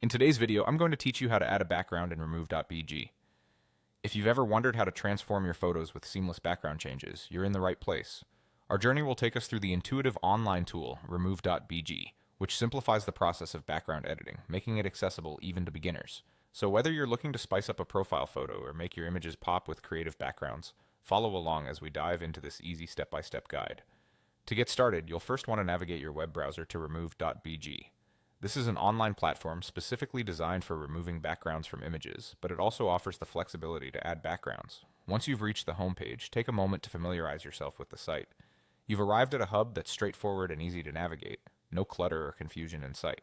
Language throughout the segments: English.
In today's video, I'm going to teach you how to add a background in Remove.bg. If you've ever wondered how to transform your photos with seamless background changes, you're in the right place. Our journey will take us through the intuitive online tool, Remove.bg, which simplifies the process of background editing, making it accessible even to beginners. So whether you're looking to spice up a profile photo or make your images pop with creative backgrounds, follow along as we dive into this easy step-by-step guide. To get started, you'll first want to navigate your web browser to Remove.bg. This is an online platform specifically designed for removing backgrounds from images, but it also offers the flexibility to add backgrounds. Once you've reached the homepage, take a moment to familiarize yourself with the site. You've arrived at a hub that's straightforward and easy to navigate, no clutter or confusion in sight.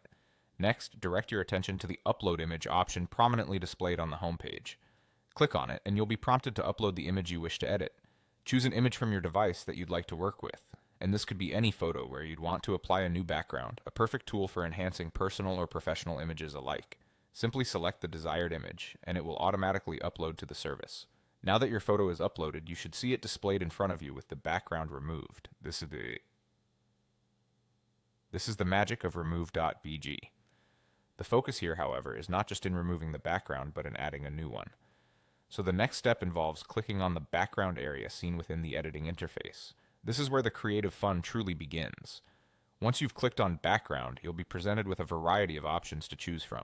Next, direct your attention to the Upload Image option prominently displayed on the homepage. Click on it, and you'll be prompted to upload the image you wish to edit. Choose an image from your device that you'd like to work with, and this could be any photo where you'd want to apply a new background, a perfect tool for enhancing personal or professional images alike. Simply select the desired image, and it will automatically upload to the service. Now that your photo is uploaded, you should see it displayed in front of you with the background removed. This is the magic of Remove.bg. The focus here, however, is not just in removing the background, but in adding a new one. So the next step involves clicking on the background area seen within the editing interface. This is where the creative fun truly begins. Once you've clicked on Background, you'll be presented with a variety of options to choose from.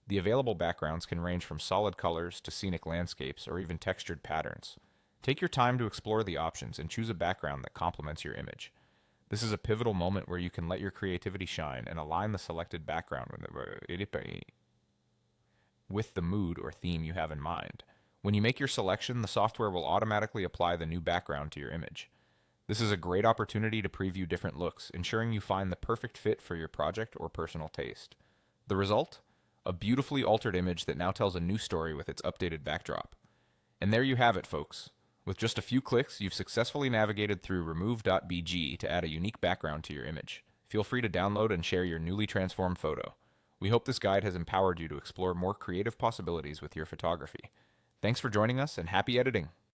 The available backgrounds can range from solid colors to scenic landscapes or even textured patterns. Take your time to explore the options and choose a background that complements your image. This is a pivotal moment where you can let your creativity shine and align the selected background with the mood or theme you have in mind. When you make your selection, the software will automatically apply the new background to your image. This is a great opportunity to preview different looks, ensuring you find the perfect fit for your project or personal taste. The result? A beautifully altered image that now tells a new story with its updated backdrop. And there you have it, folks. With just a few clicks, you've successfully navigated through Remove.bg to add a unique background to your image. Feel free to download and share your newly transformed photo. We hope this guide has empowered you to explore more creative possibilities with your photography. Thanks for joining us, and happy editing!